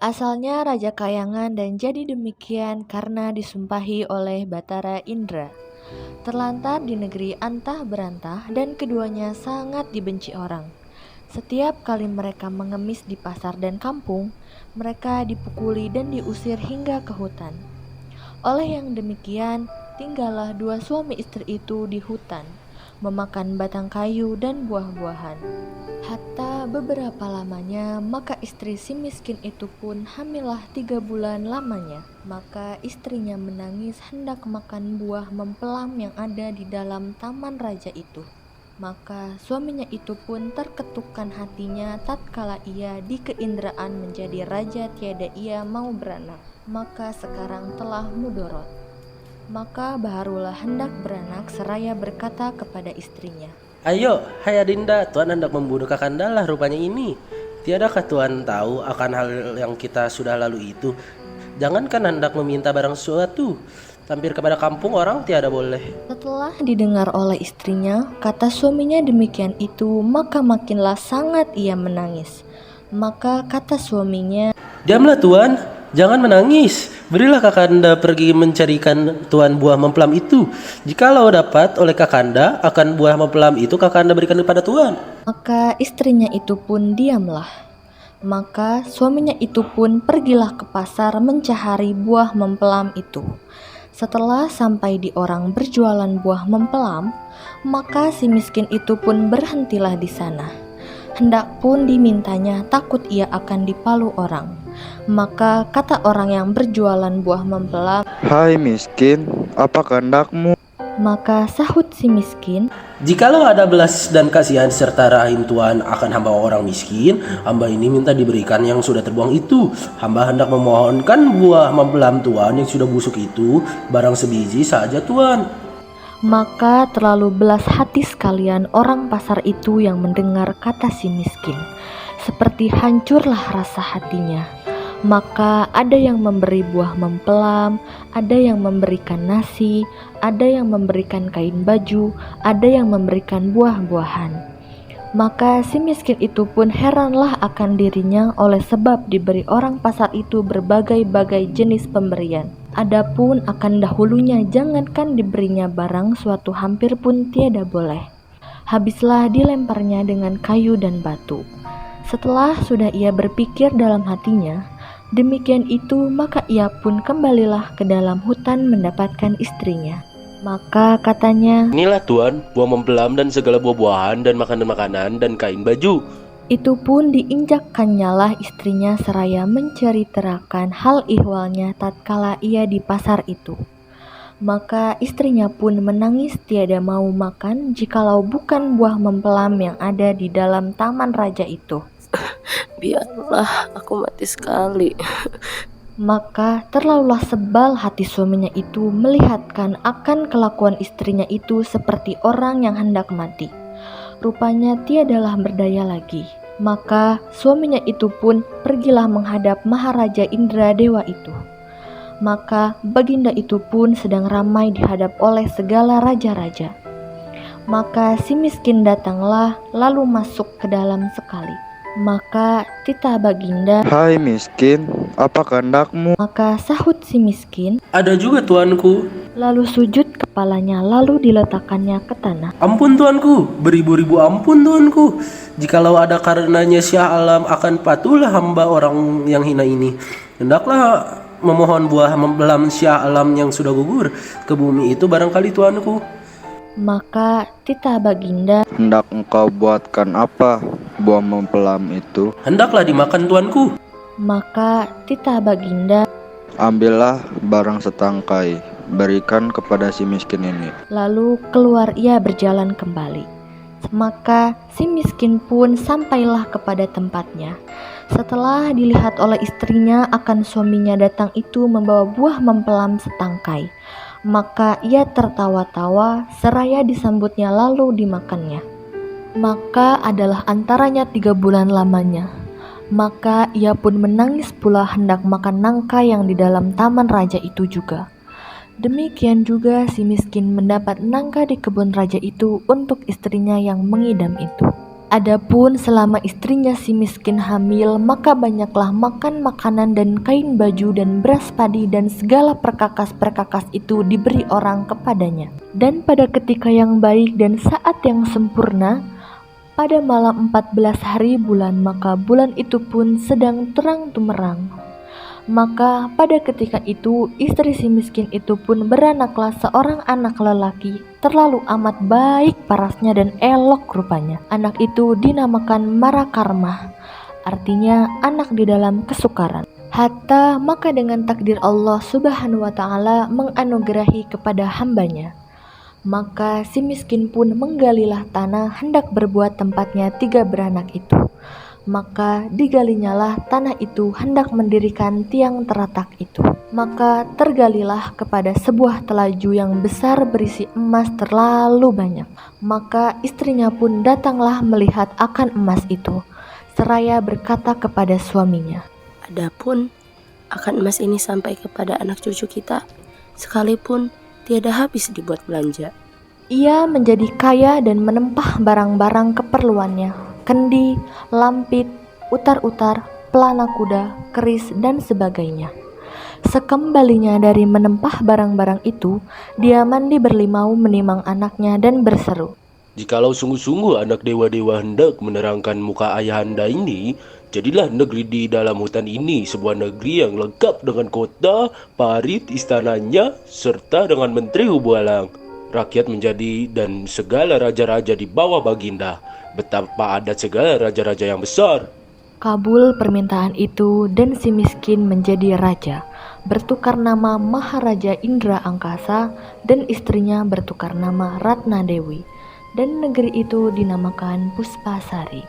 Asalnya Raja Kayangan dan jadi demikian karena disumpahi oleh Batara Indra. Terlantar di negeri antah berantah dan keduanya sangat dibenci orang. Setiap kali mereka mengemis di pasar dan kampung, mereka dipukuli dan diusir hingga ke hutan. Oleh yang demikian, tinggallah dua suami istri itu di hutan, memakan batang kayu dan buah-buahan. Hatta beberapa lamanya, maka istri si miskin itu pun hamillah 3 bulan lamanya. Maka istrinya menangis hendak makan buah mempelam yang ada di dalam taman raja itu. Maka suaminya itu pun terketukkan hatinya tatkala ia di keindraan menjadi raja tiada ia mau beranak. Maka sekarang telah mudorot. Maka baharulah hendak beranak seraya berkata kepada istrinya, Ayo, hai Adinda, Tuan hendak membunuh Kakanda lah rupanya ini. Tiadakah Tuan tahu akan hal yang kita sudah lalu itu? Jangankan hendak meminta barang sesuatu, tampir kepada kampung orang tiada boleh. Setelah didengar oleh istrinya, kata suaminya demikian itu, maka makinlah sangat ia menangis. Maka kata suaminya, Diamlah Tuan, jangan menangis. Berilah Kakanda pergi mencarikan Tuan buah mempelem itu. Jikalau dapat oleh Kakanda, akan buah mempelem itu Kakanda berikan kepada Tuan. maka istrinya itu pun diamlah. Maka suaminya itu pun pergilah ke pasar mencari buah mempelam itu. Setelah sampai di orang berjualan buah mempelam, maka si miskin itu pun berhentilah di sana. Hendak pun dimintanya, takut ia akan dipalu orang. Maka kata orang yang berjualan buah mempelam, Hai miskin, apa kehendakmu? maka sahut si miskin, Jikalau ada belas dan kasihan serta rahim Tuan akan hamba orang miskin, hamba ini minta diberikan yang sudah terbuang itu. Hamba hendak memohonkan buah mempelem Tuan yang sudah busuk itu, barang sebiji saja Tuan. maka terlalu belas hati sekalian orang pasar itu yang mendengar kata si miskin. Seperti hancurlah rasa hatinya. Maka ada yang memberi buah mempelam, ada yang memberikan nasi, ada yang memberikan kain baju, ada yang memberikan buah-buahan. Maka si miskin itu pun heranlah akan dirinya oleh sebab diberi orang pasar itu berbagai-bagai jenis pemberian. Adapun akan dahulunya jangankan diberinya barang suatu hampir pun tiada boleh. Habislah dilemparnya dengan kayu dan batu. Setelah sudah ia berpikir dalam hatinya, demikian itu maka ia pun kembalilah ke dalam hutan mendapatkan istrinya. Maka katanya, Inilah Tuan, buah mempelem dan segala buah-buahan dan makanan-makanan dan kain baju. itu pun diinjakkannyalah istrinya seraya menceritakan hal ihwalnya tatkala ia di pasar itu. Maka istrinya pun menangis tiada mau makan jikalau bukan buah mempelam yang ada di dalam taman raja itu. Biarlah aku mati sekali. Maka terlalulah sebal hati suaminya itu melihatkan akan kelakuan istrinya itu seperti orang yang hendak mati. Rupanya tiadalah berdaya lagi. Maka suaminya itu pun pergilah menghadap Maharaja Indra Dewa itu. Maka baginda itu pun sedang ramai dihadap oleh segala raja-raja. Maka si miskin datanglah lalu masuk ke dalam sekali. Maka titah baginda, Hai miskin, apa kehendakmu? maka sahut si miskin, Ada juga Tuanku. lalu sujud kepalanya lalu diletakkannya ke tanah. Ampun Tuanku, beribu-ribu ampun Tuanku. Jikalau ada karenanya Syah Alam akan patuhlah hamba orang yang hina ini. Hendaklah memohon buah mempelem Syah Alam yang sudah gugur ke bumi itu barangkali Tuanku. Maka titah baginda, Hendak engkau buatkan apa buah mempelam itu? Hendaklah dimakan Tuanku. maka titah baginda, Ambillah barang setangkai, berikan kepada si miskin ini. lalu keluar ia berjalan kembali. Maka si miskin pun sampailah kepada tempatnya. Setelah dilihat oleh istrinya akan suaminya datang itu membawa buah mempelam setangkai, maka ia tertawa-tawa seraya disambutnya lalu dimakannya. Maka adalah antaranya 3 bulan lamanya. Maka ia pun menangis pula hendak makan nangka yang di dalam taman raja itu juga. Demikian juga si miskin mendapat nangka di kebun raja itu untuk istrinya yang mengidam itu. Adapun selama istrinya si miskin hamil, maka banyaklah makan makanan dan kain baju dan beras padi dan segala perkakas-perkakas itu diberi orang kepadanya. Dan pada ketika yang baik dan saat yang sempurna, pada malam 14 hari bulan, maka bulan itu pun sedang terang tumerang. Maka pada ketika itu istri si miskin itu pun beranaklah seorang anak lelaki, terlalu amat baik parasnya dan elok rupanya. Anak itu dinamakan Marakarmah, artinya anak di dalam kesukaran. Hatta maka dengan takdir Allah subhanahu wa ta'ala menganugerahi kepada hambanya, maka si miskin pun menggalilah tanah hendak berbuat tempatnya 3 beranak itu. Maka digalinyalah tanah itu hendak mendirikan tiang teratak itu. Maka tergalilah kepada sebuah telaju yang besar berisi emas terlalu banyak. Maka istrinya pun datanglah melihat akan emas itu, seraya berkata kepada suaminya, Adapun akan emas ini sampai kepada anak cucu kita, sekalipun tiada habis dibuat belanja. Ia menjadi kaya dan menempah barang-barang keperluannya, kendi, lampit, utar-utar, pelana kuda, keris, dan sebagainya. Sekembalinya dari menempah barang-barang itu, dia mandi berlimau menimang anaknya dan berseru, Jikalau sungguh-sungguh anak dewa-dewa hendak menerangkan muka ayahanda ini, jadilah negeri di dalam hutan ini sebuah negeri yang lengkap dengan kota, parit, istananya, serta dengan menteri hubalang. Rakyat menjadi dan segala raja-raja di bawah baginda. Betapa adat segala raja-raja yang besar. Kabul permintaan itu dan si miskin menjadi raja, bertukar nama Maharaja Indra Angkasa dan istrinya bertukar nama Ratna Dewi, dan negeri itu dinamakan Puspasari.